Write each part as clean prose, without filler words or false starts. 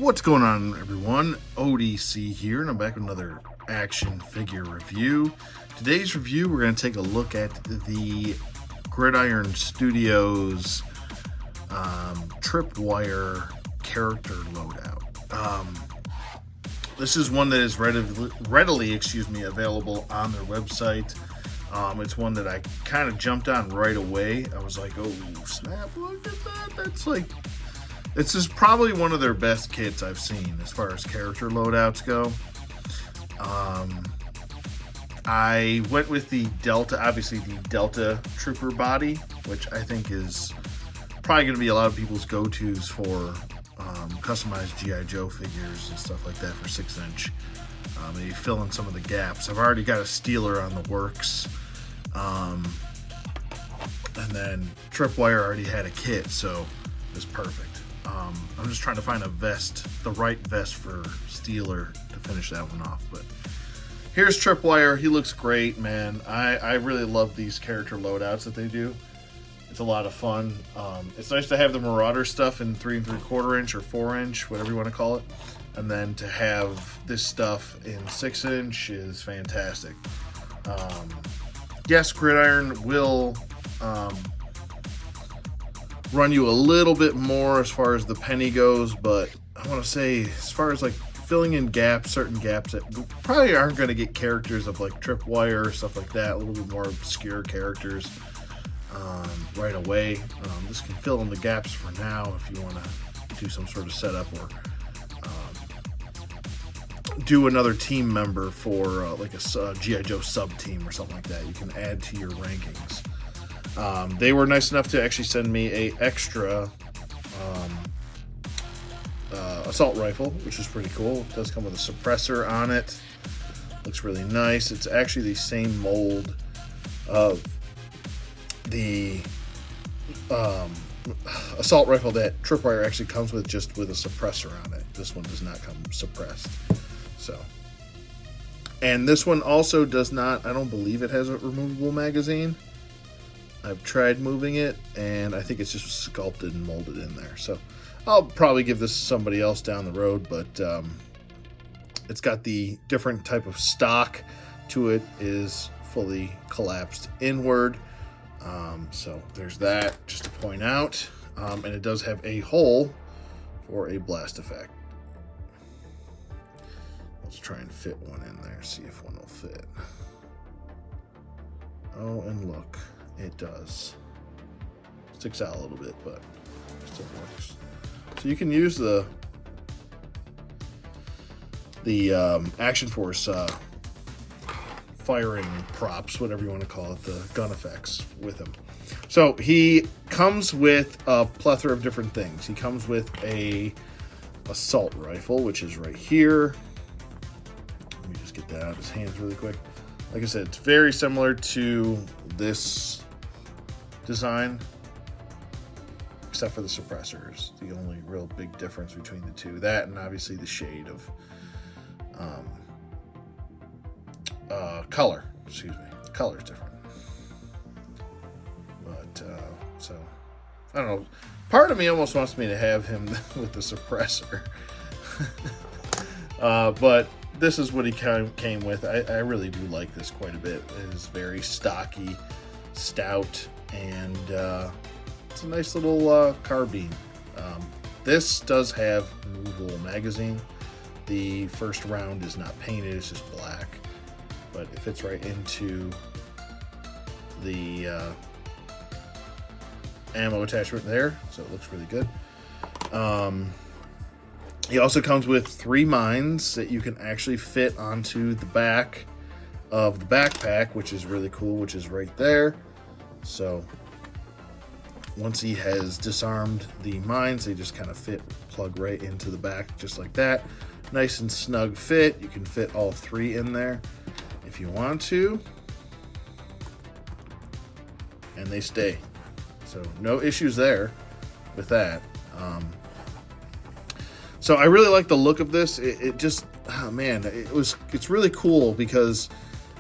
What's going on, everyone? ODC here, and I'm back with another action figure review. Today's review, we're going to take a look at the Gridiron Studios Tripwire character loadout. This is one that is readily available on their website. It's one that I kind of jumped on right away. I was like, oh snap, look at that. This is probably one of their best kits I've seen as far as character loadouts go. I went with the Delta, obviously the Delta Trooper body, which I think is probably going to be a lot of people's go-tos for customized G.I. Joe figures and stuff like that for 6-inch. Maybe fill in some of the gaps. I've already got a Steeler on the works. And then Tripwire already had a kit, so it's perfect. I'm just trying to find a vest, the right vest for Steeler to finish that one off. But here's Tripwire. He looks great, man. I really love these character loadouts that they do. It's a lot of fun. It's nice to have the Marauder stuff in 3 3/4 inch or 4-inch, whatever you want to call it. And then to have this stuff in 6-inch is fantastic. Yes, Gridiron will run you a little bit more as far as the penny goes, but I want to say as far as like filling in gaps, certain gaps that probably aren't going to get characters of like Tripwire or stuff like that, a little bit more obscure characters right away. This can fill in the gaps for now if you want to do some sort of setup or do another team member for like a G.I. Joe sub team or something like that. You can add to your rankings. They were nice enough to actually send me a extra assault rifle, which is pretty cool. It does come with a suppressor on it. Looks really nice. It's actually the same mold of the assault rifle that Tripwire actually comes with, just with a suppressor on it. This one does not come suppressed. So, and this one also does not, I don't believe it has a removable magazine. I've tried moving it, and I think it's just sculpted and molded in there. So I'll probably give this to somebody else down the road, but it's got the different type of stock to it, is fully collapsed inward. So there's that, just to point out. And it does have a hole for a blast effect. Let's try and fit one in there, see if one will fit. Oh, and look. It does. Sticks out a little bit, but it still works. So you can use the Action Force firing props, whatever you want to call it, the gun effects with him. So he comes with a plethora of different things. He comes with a assault rifle, which is right here. Let me just get that out of his hands really quick. Like I said, it's very similar to this design, except for the suppressors. The only real big difference between the two. That and obviously the shade of color. Excuse me. The color's different. But so I don't know. Part of me almost wants me to have him with the suppressor. But this is what he came with. I really do like this quite a bit. It is very stocky, stout, and it's a nice little carbine. This does have a removable magazine. The first round is not painted, it's just black, but it fits right into the ammo attachment there, so it looks really good. He also comes with 3 mines that you can actually fit onto the back of the backpack, which is really cool, which is right there. So once he has disarmed the mines, they just kind of plug right into the back, just like that. Nice and snug fit. You can fit all 3 in there if you want to. And they stay. So no issues there with that. So I really like the look of this. It just, oh man, it's really cool because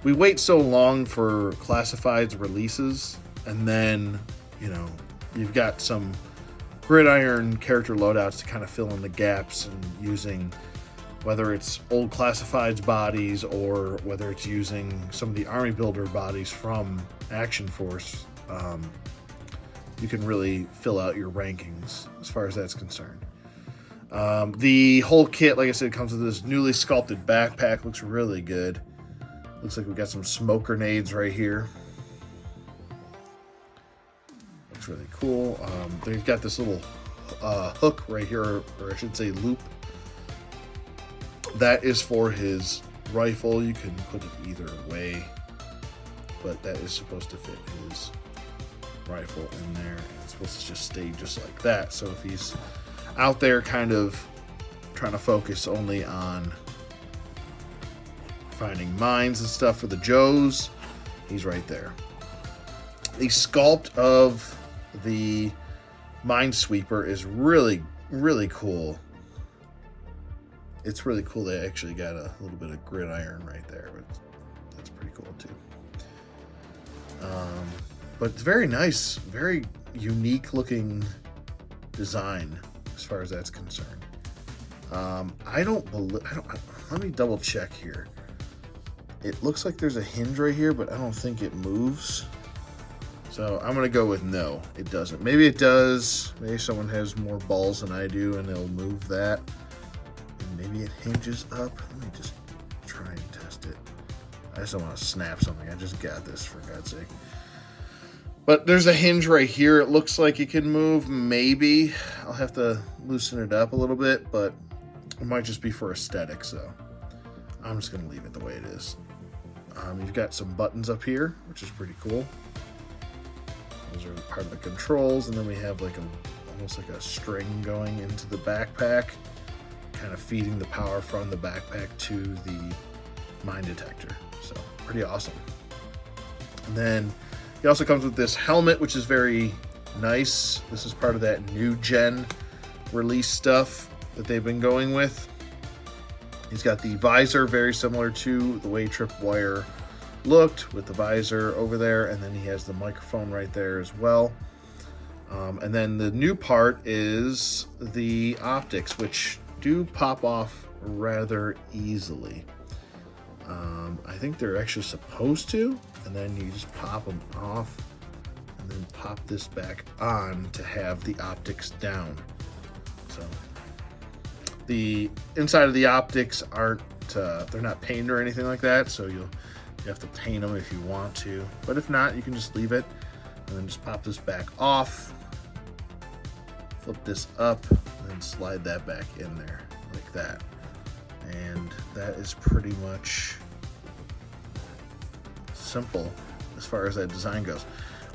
we wait so long for classifieds releases, and then, you know, you've got some Gridiron character loadouts to kind of fill in the gaps, and using whether it's old classifieds bodies or whether it's using some of the army builder bodies from Action Force. You can really fill out your rankings as far as that's concerned. The whole kit, like I said, comes with this newly sculpted backpack. Looks really good. Looks like we got some smoke grenades right here. Looks really cool. They've got this little hook right here, or I should say loop. That is for his rifle. You can put it either way, but that is supposed to fit his rifle in there. And it's supposed to just stay just like that. So if he's out there kind of trying to focus only on finding mines and stuff for the Joes, he's right there. The sculpt of the Minesweeper is really, really cool. It's really cool. They actually got a little bit of gridiron right there, but that's pretty cool too. But it's very nice, very unique design as far as that's concerned. Let me double check here. It looks like there's a hinge right here, but I don't think it moves. So I'm gonna go with no, it doesn't. Maybe it does. Maybe someone has more balls than I do and they'll move that. And maybe it hinges up. Let me just try and test it. I just don't want to snap something. I just got this, for God's sake. But there's a hinge right here. It looks like it can move. Maybe I'll have to loosen it up a little bit, but it might just be for aesthetics. So I'm just gonna leave it the way it is. You've got some buttons up here, which is pretty cool. Those are part of the controls, and then we have like almost like a string going into the backpack, kind of feeding the power from the backpack to the mine detector. So pretty awesome. And then he also comes with this helmet, which is very nice. This is part of that new gen release stuff that they've been going with. He's got the visor, very similar to the way Tripwire looked, with the visor over there, and then he has the microphone right there as well. And then the new part is the optics, which do pop off rather easily. I think they're actually supposed to, and then you just pop them off and then pop this back on to have the optics down. So the inside of the optics aren't, they're not painted or anything like that, so you have to paint them if you want to, but if not, you can just leave it and then just pop this back off, flip this up, and then slide that back in there like that. And that is pretty much simple as far as that design goes.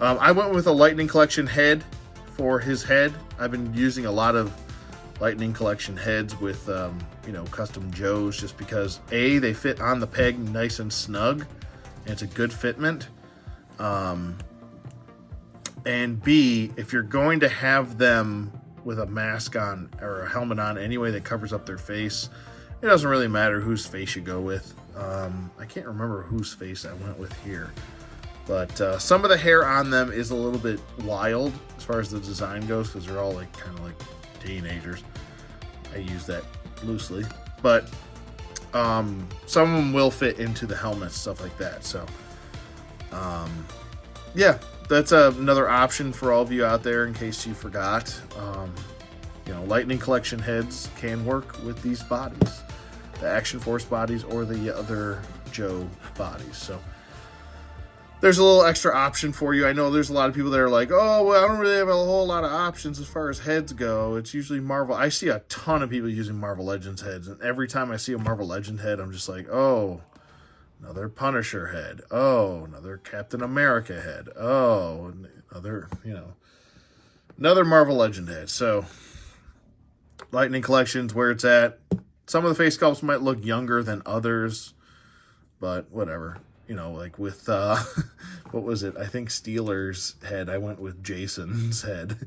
I went with a Lightning Collection head for his head. I've been using a lot of Lightning Collection heads with custom Joes, just because A, they fit on the peg nice and snug, and it's a good fitment. And B, if you're going to have them with a mask on or a helmet on anyway that covers up their face, it doesn't really matter whose face you go with. I can't remember whose face I went with here, but some of the hair on them is a little bit wild as far as the design goes, because they're all like kind of like teenagers. I use that loosely, but some of them will fit into the helmets, stuff like that. So yeah, that's another option for all of you out there in case you forgot. Lightning Collection heads can work with these bodies, the Action Force bodies or the other Joe bodies. So there's a little extra option for you. I know there's a lot of people that are like, oh, well, I don't really have a whole lot of options as far as heads go. It's usually Marvel. I see a ton of people using Marvel Legends heads, and every time I see a Marvel Legend head, I'm just like, oh, another Punisher head. Oh, another Captain America head. Oh, another Marvel Legend head. So Lightning Collection's where it's at. Some of the face sculpts might look younger than others, but whatever. Like with, what was it? I think Steeler's head, I went with Jason's head,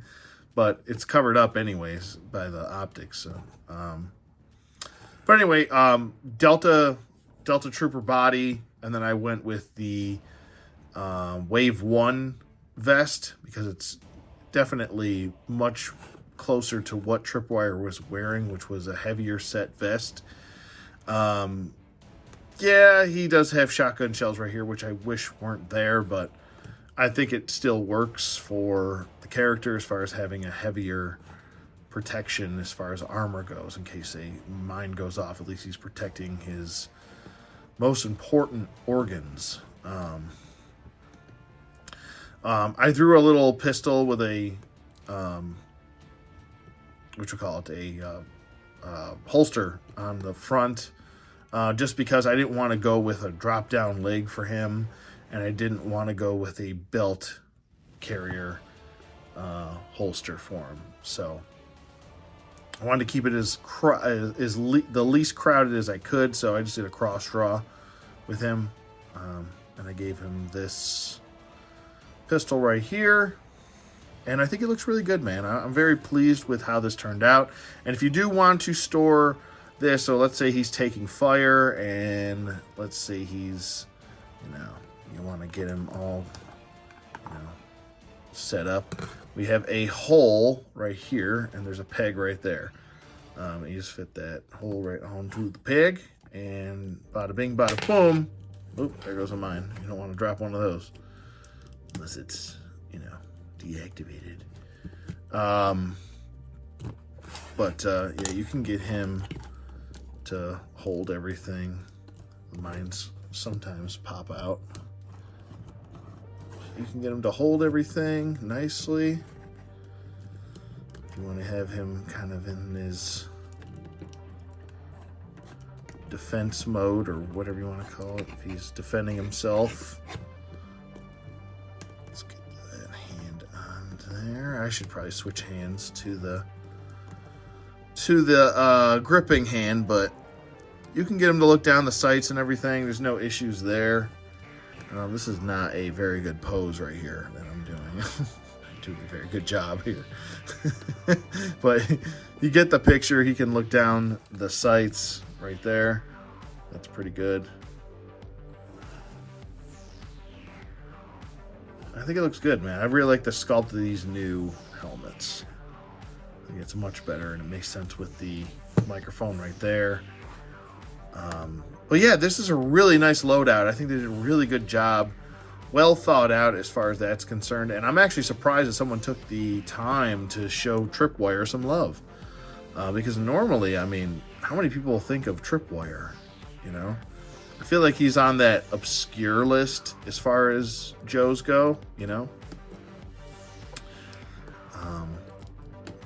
but it's covered up anyways by the optics. So, but anyway, Delta Trooper body, and then I went with the Wave 1 vest, because it's definitely much closer to what Tripwire was wearing, which was a heavier set vest. Yeah, he does have shotgun shells right here, which I wish weren't there, but I think it still works for the character as far as having a heavier protection as far as armor goes. In case a mine goes off, at least he's protecting his most important organs. I threw a little pistol with a, what you call it, a holster on the front, just because I didn't want to go with a drop-down leg for him, and I didn't want to go with a belt carrier holster for him. So I wanted to keep it the least crowded as I could, so I just did a cross draw with him, and I gave him this pistol right here, and I think it looks really good, man. I'm very pleased with how this turned out. And if you do want to store this, so let's say he's taking fire, and let's say he's, you want to get him all, set up. We have a hole right here, and there's a peg right there. You just fit that hole right onto the peg, and bada bing, bada boom. Oop, there goes a mine. You don't want to drop one of those unless it's, deactivated. Yeah, you can get him to hold everything. The mines sometimes pop out. You can get him to hold everything nicely. You want to have him kind of in his defense mode, or whatever you want to call it, if he's defending himself. Let's get that hand on there. I should probably switch hands to the gripping hand, but you can get him to look down the sights and everything. There's no issues there. This is not a very good pose right here that I'm doing. I'm doing a very good job here. But you get the picture. He can look down the sights right there. That's pretty good. I think it looks good, man. I really like the sculpt of these new helmets. I think it's much better, and it makes sense with the microphone right there. But yeah, this is a really nice loadout. I think they did a really good job. Well thought out as far as that's concerned. And I'm actually surprised that someone took the time to show Tripwire some love. Because normally, I mean, how many people think of Tripwire? I feel like he's on that obscure list as far as Joes go,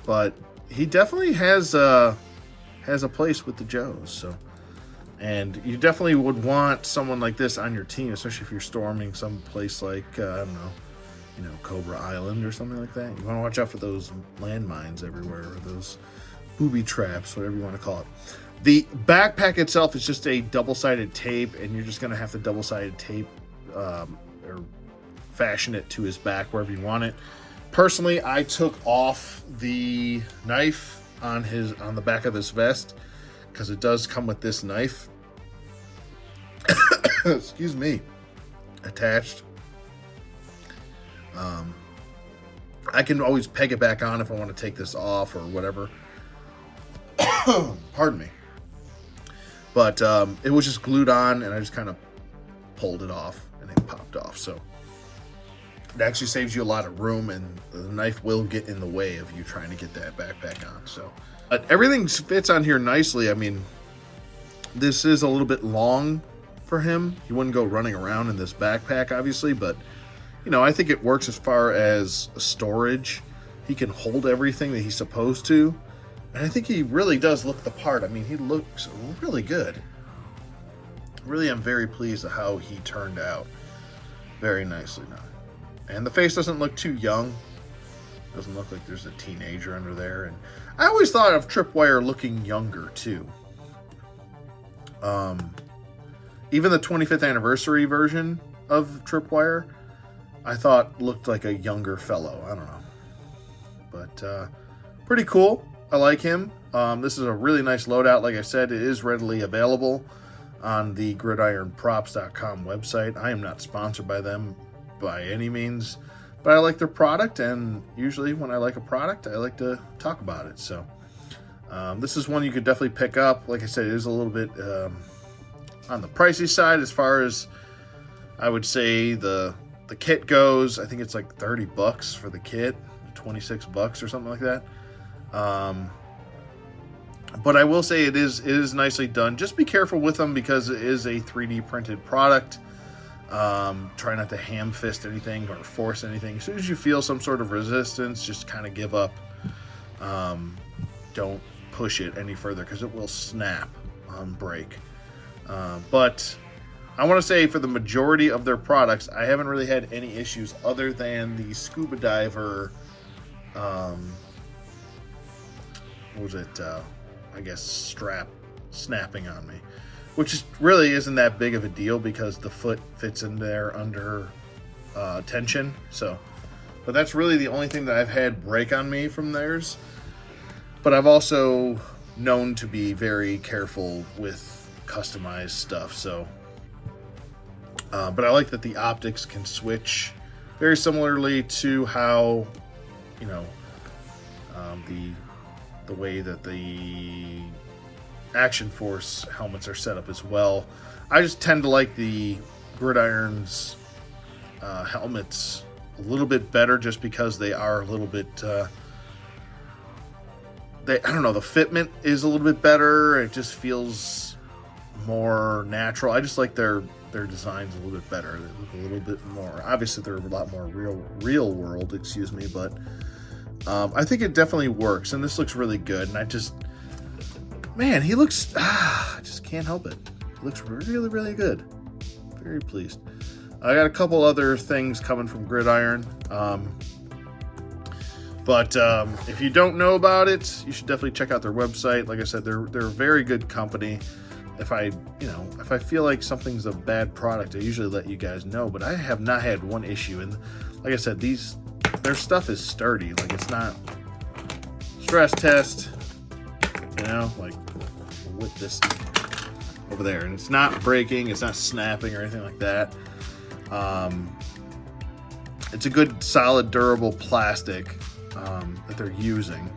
But he definitely has a place with the Joes, so. And you definitely would want someone like this on your team, especially if you're storming some place like, I don't know, Cobra Island or something like that. You want to watch out for those landmines everywhere, or those booby traps, whatever you want to call it. The backpack itself is just a double-sided tape, and you're just going to have to double-sided tape or fashion it to his back wherever you want it. Personally, I took off the knife on the back of this vest, because it does come with this knife. Excuse me, attached. I can always peg it back on if I want to take this off or whatever. Pardon me. But it was just glued on, and I just kind of pulled it off, and it popped off. So it actually saves you a lot of room, and the knife will get in the way of you trying to get that backpack on. So everything fits on here nicely. I mean, this is a little bit long for him. He wouldn't go running around in this backpack, obviously, but I think it works as far as storage. He can hold everything that he's supposed to, and I think he really does look the part. I mean, he looks really good. Really, I'm very pleased with how he turned out. Very nicely done. And the face doesn't look too young. Doesn't look like there's a teenager under there. And I always thought of Tripwire looking younger too. Even the 25th anniversary version of Tripwire, I thought looked like a younger fellow. I don't know. But pretty cool. I like him. This is a really nice loadout. Like I said, it is readily available on the gridironprops.com website. I am not sponsored by them by any means. But I like their product, and usually when I like a product, I like to talk about it. So this is one you could definitely pick up. Like I said, it is a little bit on the pricey side as far as I would say the kit goes. I think it's like $30 for the kit, $26 or something like that. But I will say it is nicely done. Just be careful with them because it is a 3D printed product. Try not to ham fist anything or force anything. As soon as you feel some sort of resistance, just kind of give up. Don't push it any further because it will snap on break. But I want to say for the majority of their products, I haven't really had any issues other than the scuba diver. What was it? I guess strap snapping on me, which really isn't that big of a deal because the foot fits in there under tension. So, but that's really the only thing that I've had break on me from theirs. But I've also known to be very careful with customized stuff. So, but I like that the optics can switch very similarly to how, you know, the way that the Action Force helmets are set up as well. I just tend to like the Gridiron's helmets a little bit better just because they are a little bit I don't know, the fitment is a little bit better. It just feels more natural. I just like their designs a little bit better. They look a little bit more, obviously they're a lot more real world, excuse me, but I think it definitely works, and this looks really good. And I just, man, he looks, I just can't help it. He looks really, really good. Very pleased. I got a couple other things coming from Gridiron. But if you don't know about it, you should definitely check out their website. Like I said, they're a very good company. If I feel like something's a bad product, I usually let you guys know. But I have not had one issue. And like I said, their stuff is sturdy. Like, it's not stress test, you know, like with this over there, and it's not breaking, it's not snapping or anything like that. It's a good, solid, durable plastic that they're using.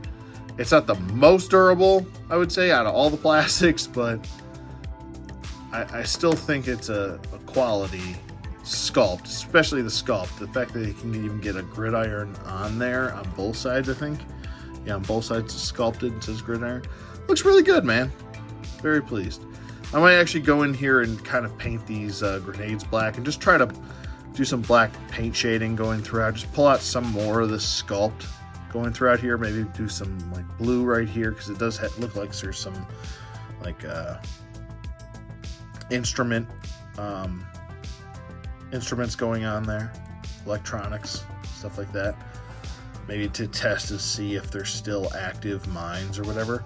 It's not the most durable, I would say, out of all the plastics, but I still think it's a quality sculpt, especially the sculpt. The fact that you can even get a Gridiron on there on both sides, I think. Yeah, on both sides it's sculpted and says Gridiron. Looks really good, man. Very pleased. I might actually go in here and kind of paint these grenades black and just try to do some black paint shading going throughout. Just pull out some more of this sculpt going throughout here. Maybe do some like blue right here because it does look like there's some like instruments going on there, electronics, stuff like that. Maybe to test to see if they're still active mines or whatever.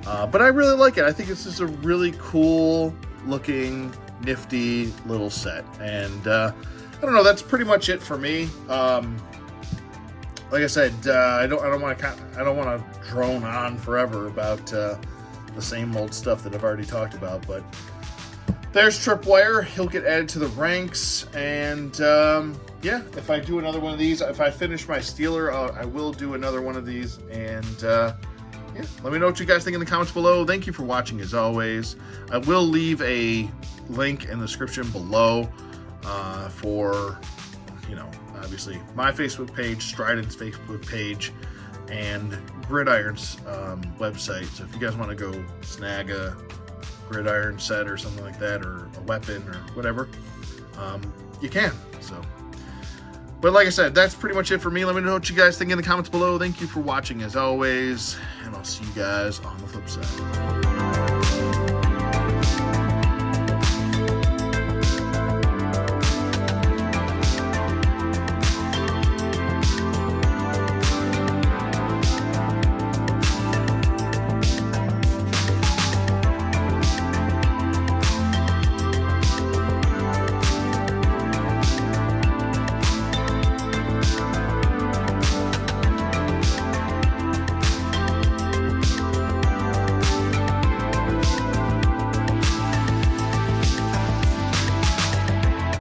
But I really like it. I think this is a really cool looking, nifty little set. And I don't know, that's pretty much it for me. Like I said, I don't want to drone on forever about the same old stuff that I've already talked about, but there's Tripwire. He'll get added to the ranks, and yeah, if I do another one of these, if I finish my Steeler, I will do another one of these, and yeah, let me know what you guys think in the comments below. Thank you for watching, as always. I will leave a link in the description below for, you know, obviously my Facebook page, Strident's Facebook page, and Gridiron's website. So if you guys want to go snag a Gridiron set or something like that, or a weapon or whatever, you can. So, but like I said, that's pretty much it for me. Let me know what you guys think in the comments below. Thank you for watching, as always, and I'll see you guys on the flip side.